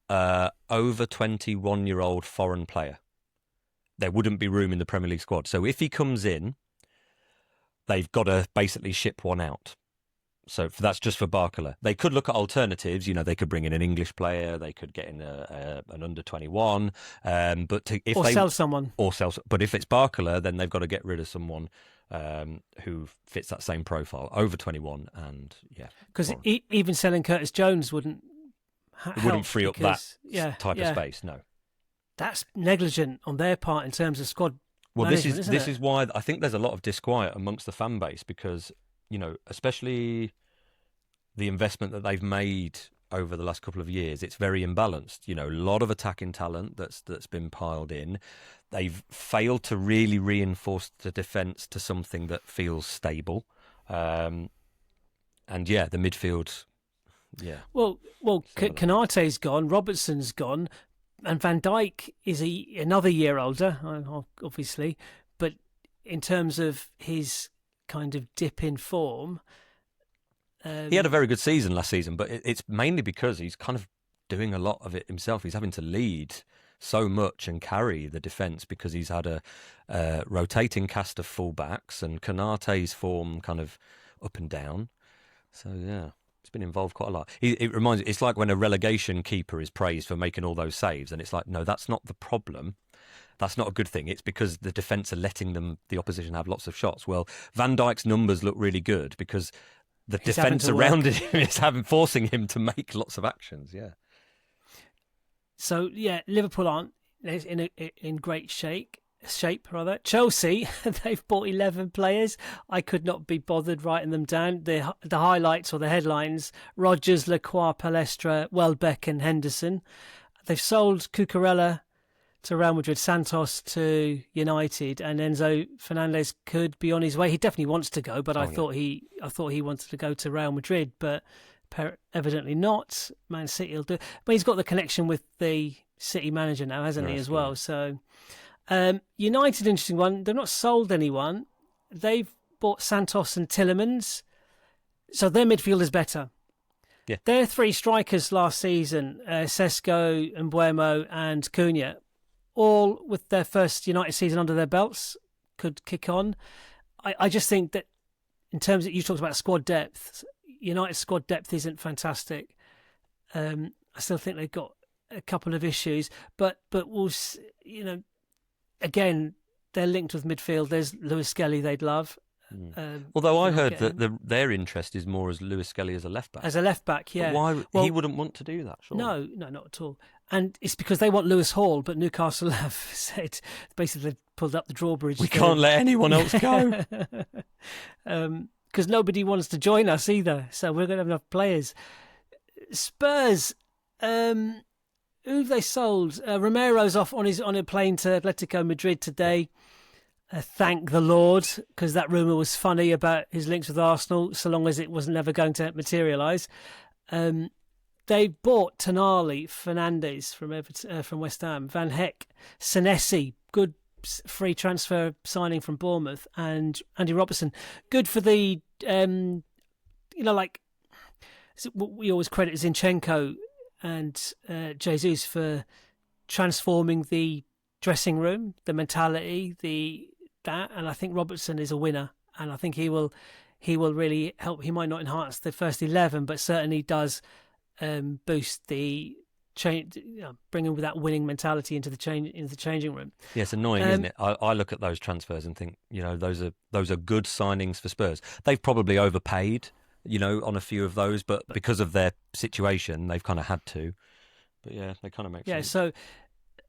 over 21-year-old foreign player. There wouldn't be room in the Premier League squad. So if he comes in, they've got to basically ship one out. So that's just for Barcola. They could look at alternatives. You know, they could bring in an English player. They could get in an under-21. Sell someone. But if it's Barcola, then they've got to get rid of someone who fits that same profile, over 21, and because even selling Curtis Jones wouldn't. It wouldn't free up that type of space. No, that's negligent on their part in terms of squad. Well, this is why I think there's a lot of disquiet amongst the fan base because, you know, especially the investment that they've made over the last couple of years, it's very imbalanced. You know, a lot of attacking talent that's been piled in. They've failed to really reinforce the defence to something that feels stable. The midfield. Yeah. Well, Konate's gone, Robertson's gone, and Van Dijk is another year older, obviously. But in terms of his kind of dip in form, he had a very good season last season, but it's mainly because he's kind of doing a lot of it himself. He's having to lead so much and carry the defence because he's had a rotating cast of fullbacks, and Konate's form kind of up and down. So yeah. It's been involved quite a lot. It reminds me, it's like when a relegation keeper is praised for making all those saves, and it's like, no, that's not the problem. That's not a good thing. It's because the defence are letting the opposition have lots of shots. Well, Van Dijk's numbers look really good because the defence around him is forcing him to make lots of actions. Yeah. So Liverpool aren't in great shape. Chelsea, they've bought 11 players. I could not be bothered writing them down. The highlights or the headlines: Rodgers, Lacroix, Palestra, Welbeck and Henderson. They've sold Cucurella to Real Madrid, Santos to United, and Enzo Fernandez could be on his way. He definitely wants to go, but I thought he wanted to go to Real Madrid, but evidently not. Man City will do. But he's got the connection with the City manager now, hasn't he, as well? So United, interesting one. They've not sold anyone. They've bought Santos and Tielemans, so their midfield is better. Yeah. Their three strikers last season, Sesko, Mbuemo and Cunha, all with their first United season under their belts, could kick on. I just think that in terms of, you talked about squad depth, United's squad depth isn't fantastic. I still think they've got a couple of issues, but we'll, again, they're linked with midfield. There's Lewis Skelly they'd love. Although I heard that their interest is more as Lewis Skelly as a left back. As a left back, yeah. But he wouldn't want to do that, surely. No, not at all. And it's because they want Lewis Hall, but Newcastle have said, basically pulled up the drawbridge. We can't let anyone else go. Because nobody wants to join us either. So we're going to have enough players. Spurs. Who've they sold? Romero's off on a plane to Atletico Madrid today. Thank the Lord, because that rumour was funny about his links with Arsenal, so long as it was never going to materialise. They bought Tonali, Fernandes from West Ham, Van Heck, Senesi, good free transfer signing from Bournemouth, and Andy Robertson, good for the we always credit Zinchenko and Jesus for transforming the dressing room, the mentality, and I think Robertson is a winner, and I think he will really help. He might not enhance the first 11, but certainly does boost the change, bringing with that winning mentality into the changing room. Yeah, it's annoying, isn't it? I look at those transfers and think, those are good signings for Spurs. They've probably overpaid, on a few of those, but because of their situation, they've kind of had to. But yeah, they kind of make sense. Yeah,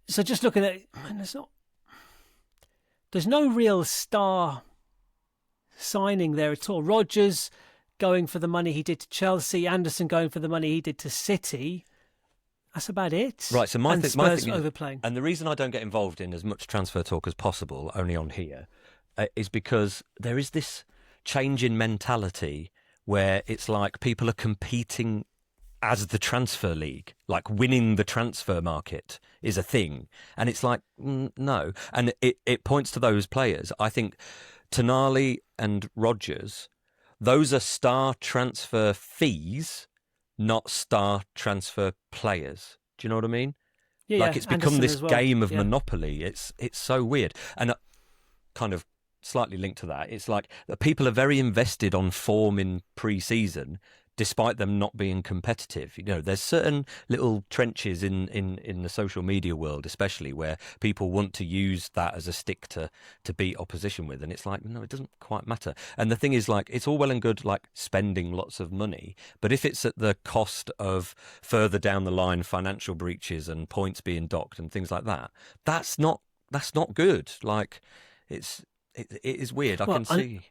so just looking at it, there's no real star signing there at all. Rodgers going for the money he did to Chelsea, Anderson going for the money he did to City. That's about it. Right, so my thing overplaying. And the reason I don't get involved in as much transfer talk as possible, only on here, is because there is this change in mentality where it's like people are competing as the transfer league, like winning the transfer market is a thing. And it's like, no. And it points to those players. I think Tonali and Rodgers, those are star transfer fees, not star transfer players. Do you know what I mean? Yeah, like it's become Anderson this well. game of Monopoly. It's so weird. And kind of slightly linked to that, it's like people are very invested on form in pre-season, despite them not being competitive. There's certain little trenches in the social media world, especially, where people want to use that as a stick to beat opposition with. And it's like, no, it doesn't quite matter. And the thing is, like, it's all well and good, like, spending lots of money, but if it's at the cost of further down the line financial breaches and points being docked and things like that, that's not good. Like, it is weird. I can see.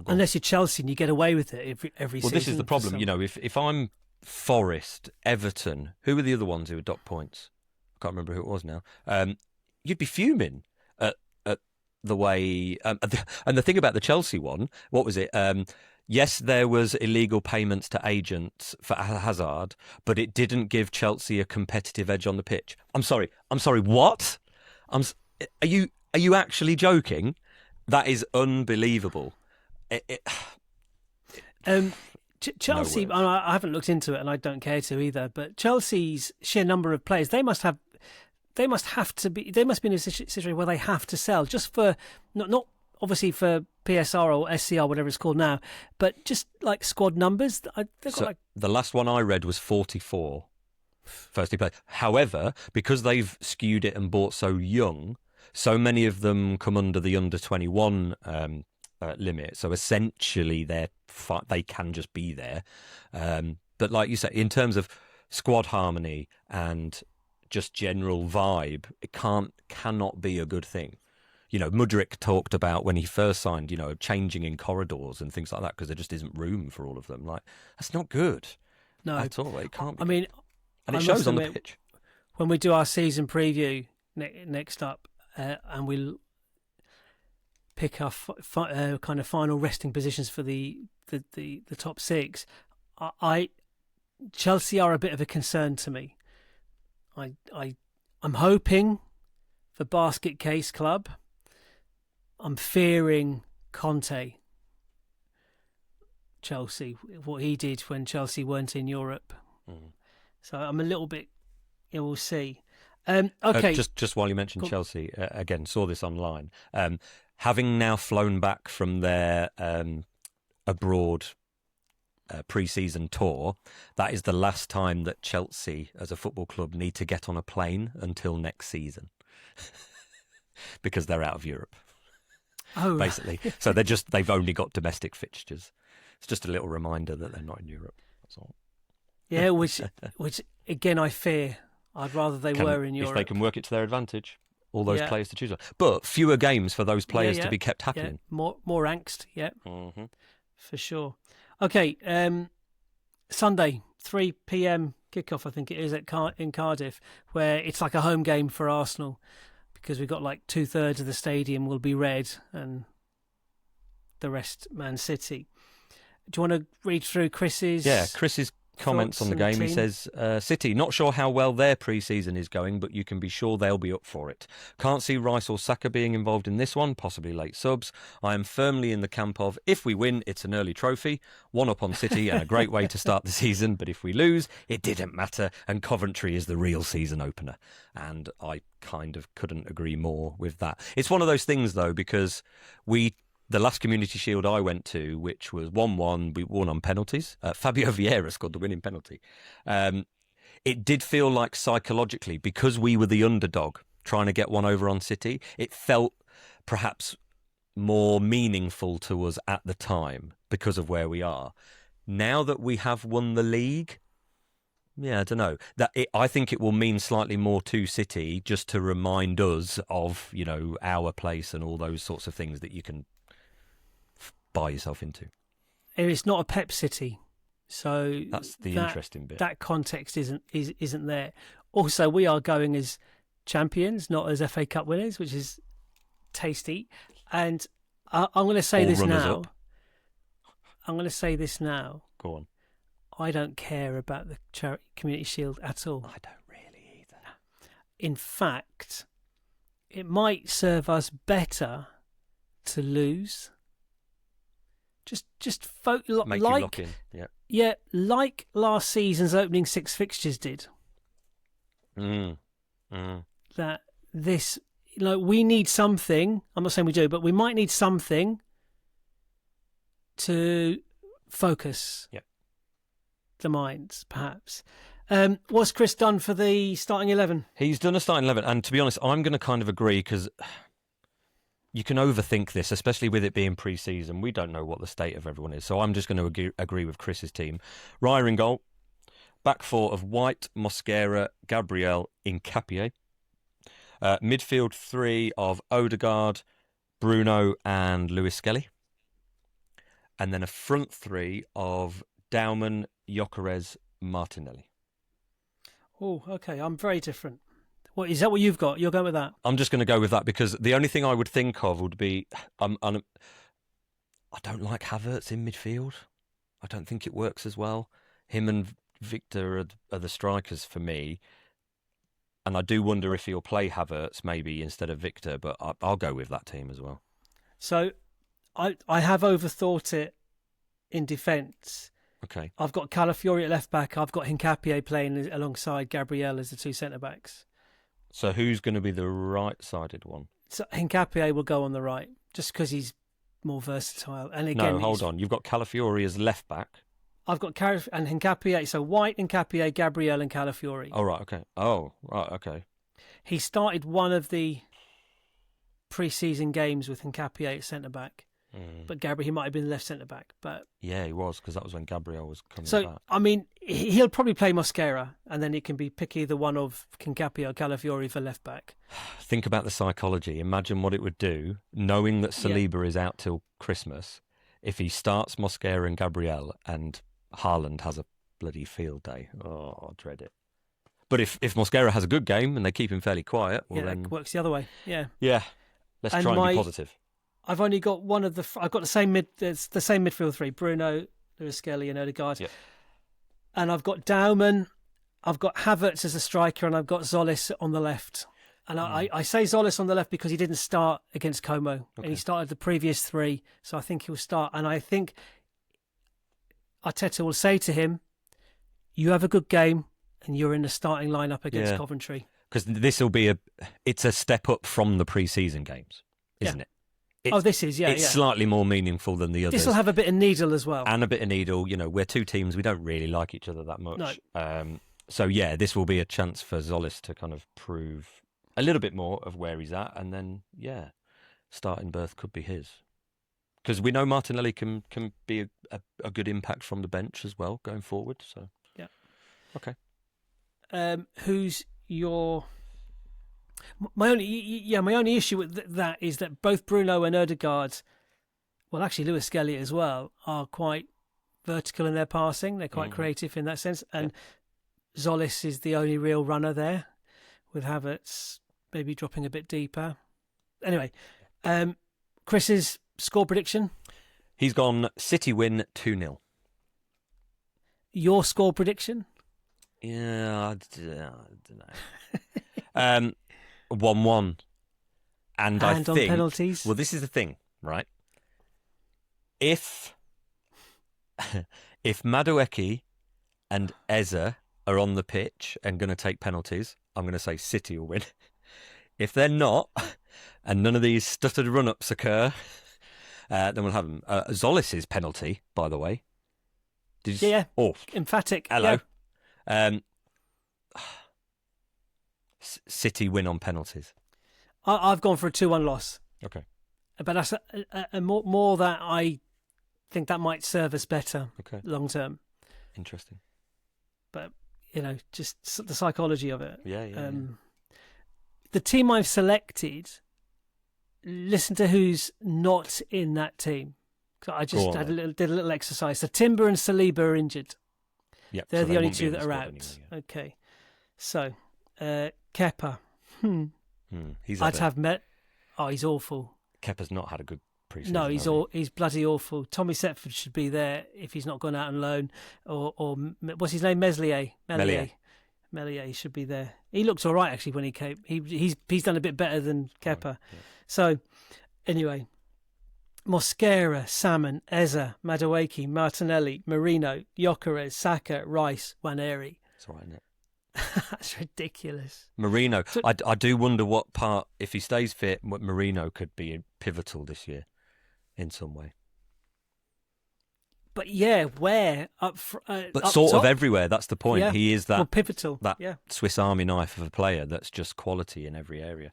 Unless you're Chelsea and you get away with it every season. Well, this is the problem. If I'm Forest, Everton, who were the other ones who had docked points? I can't remember who it was now. You'd be fuming at the way. And the thing about the Chelsea one, what was it? Yes, there was illegal payments to agents for Hazard, but it didn't give Chelsea a competitive edge on the pitch. I'm sorry. What? Are you actually joking? That is unbelievable. Chelsea, I haven't looked into it and I don't care to either, but Chelsea's sheer number of players, they must be in a situation where they have to sell just for not obviously for PSR or SCR, whatever it's called now, but just like squad numbers. The last one I read was 44 first team players. However, because they've skewed it and bought so young, so many of them come under the under 21 limit. So essentially, they can just be there. But like you say, in terms of squad harmony and just general vibe, it cannot be a good thing. Mudryk talked about when he first signed, changing in corridors and things like that because there just isn't room for all of them. Like, that's not good. No, at all. It can't be. I mean, and it shows on the pitch. When we do our season preview next up, and we'll pick our kind of final resting positions for the top six, Chelsea are a bit of a concern to me. I'm hoping for Basket Case Club. I'm fearing Conte. Chelsea, what he did when Chelsea weren't in Europe. So I'm a little bit. We'll see. Okay. Just while you mentioned Chelsea, again, saw this online. Having now flown back from their abroad pre-season tour, that is the last time that Chelsea, as a football club, need to get on a plane until next season, because they're out of Europe. Oh, basically. So they've only got domestic fixtures. It's just a little reminder that they're not in Europe. That's all. Yeah, which again I fear. I'd rather they were in Europe. If they can work it to their advantage, all those players to choose on. But fewer games for those players to be kept happening. Yeah. More angst, Mm-hmm. for sure. Okay, Sunday, 3 p.m. kickoff, I think it is, in Cardiff, where it's like a home game for Arsenal because we've got like 2/3 of the stadium will be red and the rest Man City. Do you want to read through Chris's? Yeah, Chris's comments on the game. He says, City, not sure how well their pre-season is going, but you can be sure they'll be up for it. Can't see Rice or Saka being involved in this one, possibly late subs. I am firmly in the camp of, if we win, it's an early trophy, one up on City and a great way to start the season, but if we lose, it didn't matter, and Coventry is the real season opener. And I kind of couldn't agree more with that. It's one of those things, though, because the last Community Shield I went to, which was 1-1, we won on penalties. Fabio Vieira scored the winning penalty. It did feel like psychologically, because we were the underdog trying to get one over on City, it felt perhaps more meaningful to us at the time because of where we are. Now that we have won the league, yeah, I don't know. I think it will mean slightly more to City just to remind us of, our place and all those sorts of things that you can buy yourself into. It's not a Pep City, so that's the interesting bit. That context isn't there. Also, we are going as champions, not as FA Cup winners, which is tasty. And I'm going to say this now. I'm going to say this now. Go on. I don't care about the Community Shield at all. I don't really either. In fact, it might serve us better to lose. Just make you lock in. Yeah, like last season's opening 6 fixtures did. That this, we need something. I'm not saying we do, but we might need something to focus the minds, perhaps. What's Chris done for the starting 11? He's done a starting 11, and to be honest, I'm going to kind of agree because you can overthink this, especially with it being pre-season. We don't know what the state of everyone is, so I'm just going to agree with Chris's team. Raya in goal, back four of White, Mosquera, Gabriel, Hincapié. Midfield 3 of Odegaard, Bruno and BlueSky. And then a front 3 of Dowman, Gyökeres, Martinelli. Oh, okay. I'm very different. What is that? What you've got? You're going with that? I'm just going to go with that because the only thing I would think of would be I don't like Havertz in midfield. I don't think it works as well. Him and Victor are the strikers for me, and I do wonder if he'll play Havertz maybe instead of Victor. But I'll go with that team as well. So I have overthought it in defence. Okay. I've got Calafiori at left back. I've got Hincapié playing alongside Gabriel as the 2 centre backs. So who's going to be the right-sided one? So Hincapié will go on the right, just because he's more versatile. And again, no, hold on. You've got Calafiori as left back. I've got and Hincapié. So White, Hincapié, Gabriel, and Calafiori. Oh right, okay. Oh right, okay. He started one of the pre-season games with Hincapié at centre back, but Gabriel, he might have been left centre back. But yeah, he was because that was when Gabriel was coming back. So I mean, he'll probably play Mosquera, and then it can be pick either one of Hincapié or Calafiori for left back. Think about the psychology. Imagine what it would do, knowing that Saliba is out till Christmas. If he starts Mosquera and Gabriel, and Haaland has a bloody field day. Oh, I dread it. But if Mosquera has a good game and they keep him fairly quiet, well then it works the other way. Yeah. Yeah. Let's try and be positive. I've only got one of I've got the same midfield 3: Bruno, BlueSky, and Odegaard. Yep. And I've got Dowman, I've got Havertz as a striker, and I've got Tzolis on the left. And I say Tzolis on the left because he didn't start against Como, and he started the previous 3, so I think he'll start. And I think Arteta will say to him, "You have a good game, and you're in the starting lineup against Coventry." Because this will be it's a step up from the pre-season games, isn't it? This is, It's slightly more meaningful than the others. This will have a bit of needle as well. And a bit of needle. We're 2 teams. We don't really like each other that much. No. So, yeah, this will be a chance for Tzolis to kind of prove a little bit more of where he's at. And then, starting berth could be his. Because we know Martinelli can be a good impact from the bench as well going forward. So, yeah. Okay. Who's your... My only issue with that is that both Bruno and Odegaard, well, actually BlueSky as well, are quite vertical in their passing. They're quite creative in that sense. And Tzolis is the only real runner there, with Havertz maybe dropping a bit deeper. Anyway, Chris's score prediction? He's gone City win 2-0. Your score prediction? Yeah, I don't know. 1-1. And I think... on penalties? Well, this is the thing, right? If Madueke and Eze are on the pitch and going to take penalties, I'm going to say City will win. If they're not, and none of these stuttered run-ups occur, then we'll have them. Tzolis' penalty, by the way. Did you emphatic. Hello. Yeah. City win on penalties. I've gone for a 2-1 loss. Okay. But that's a more that I think that might serve us better long term. Interesting. But, just the psychology of it. Yeah. The team I've selected, listen to who's not in that team. I just did a little exercise. So Timber and Saliba are injured. Yep, They're so the they only won't be two in that the are squad out. anyway, yeah. Okay. So, Kepa. He's he's awful. Kepa's not had a good pre-season. No, he's bloody awful. Tommy Setford should be there if he's not gone out on loan. Or what's his name? Meslier. Meslier should be there. He looked all right actually when he came. He's done a bit better than Kepa. Right, yeah. So, anyway, Mosquera, Salmon, Eze, Madueke, Martinelli, Marino, Gyökeres, Saka, Rice, Nwaneri. It's all right, isn't it? That's ridiculous. Marino, I do wonder what part, if he stays fit, what Marino could be pivotal this year in some way. But yeah, where? But sort of top? everywhere, that's the point. Yeah. He is that pivotal. That Swiss Army knife of a player that's just quality in every area.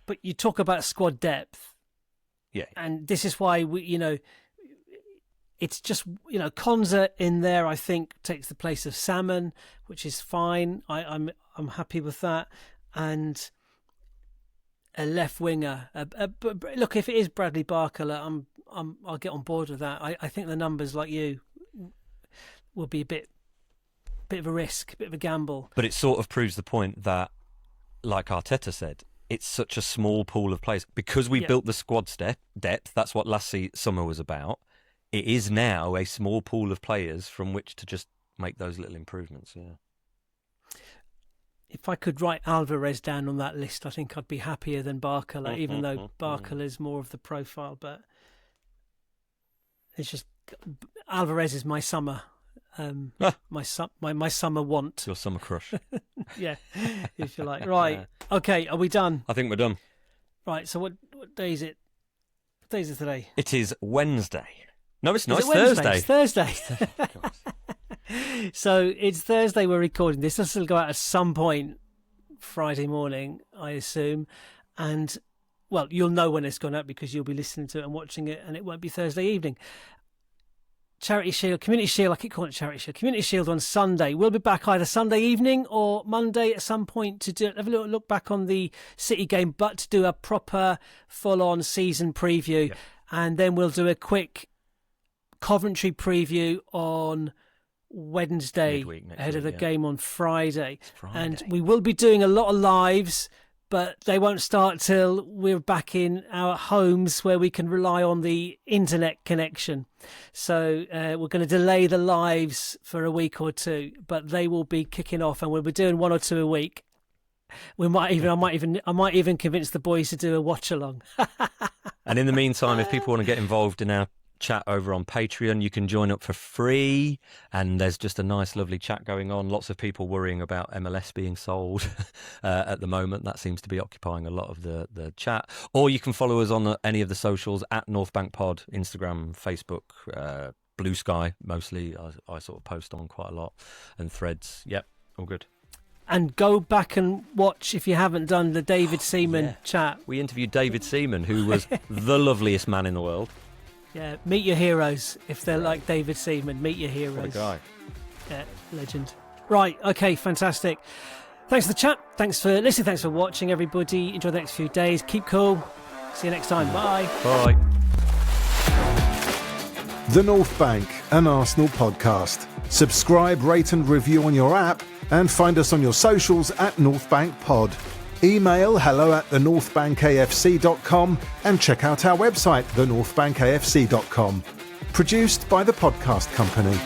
But you talk about squad depth. Yeah. And this is why it's just, Konza in there, I think, takes the place of Salmon, which is fine. I'm happy with that. And a left winger. Look, if it is Bradley Barcola, I'll get on board with that. I think the numbers, like you, will be a bit of a risk, a bit of a gamble. But it sort of proves the point that, like Arteta said, it's such a small pool of players. Because we built the squad depth, that's what last summer was about. It is now a small pool of players from which to just make those little improvements. Yeah. If I could write Alvarez down on that list, I think I'd be happier than Barcola, even though Barcola is more of the profile. But it's just Alvarez is my summer, my summer want. Your summer crush. Yeah, if you like. Right. Okay. Are we done? I think we're done. Right. So what day is it? What day is it today? It is Wednesday. No, it's not. It's Thursday. It's Thursday. So it's Thursday we're recording this. This will go out at some point Friday morning, I assume. And, well, you'll know when it's gone out because you'll be listening to it and watching it, and it won't be Thursday evening. Charity Shield, Community Shield, I keep calling it Charity Shield. Community Shield on Sunday. We'll be back either Sunday evening or Monday at some point to have a little look back on the City game, but to do a proper full-on season preview. Yep. And then we'll do a quick Coventry preview on Wednesday ahead of the game on Friday. And we will be doing a lot of lives, but they won't start till we're back in our homes where we can rely on the internet connection. So we're going to delay the lives for a week or two, but they will be kicking off, and we'll be doing one or two a week. I might even convince the boys to do a watch along. And in the meantime, if people want to get involved in our chat over on Patreon, you can join up for free, and there's just a nice lovely chat going on. Lots of people worrying about MLS being sold at the moment. That seems to be occupying a lot of the chat. Or you can follow us on any of the socials at North Bank Pod, Instagram, Facebook, BlueSky mostly. I sort of post on quite a lot, and Threads. Yep, all good. And go back and watch, if you haven't done, the David Seaman chat. We interviewed David Seaman, who was the loveliest man in the world. Yeah, meet your heroes. If they're like David Seaman, meet your heroes. What a guy. Yeah, legend. Right, okay, fantastic. Thanks for the chat. Thanks for listening. Thanks for watching, everybody. Enjoy the next few days. Keep cool. See you next time. Bye. Bye. The North Bank. an Arsenal podcast. Subscribe, rate and review on your app and find us on your socials at North Bank Pod. Email hello@thenorthbankafc.com and check out our website, thenorthbankafc.com. Produced by the Podcast Company.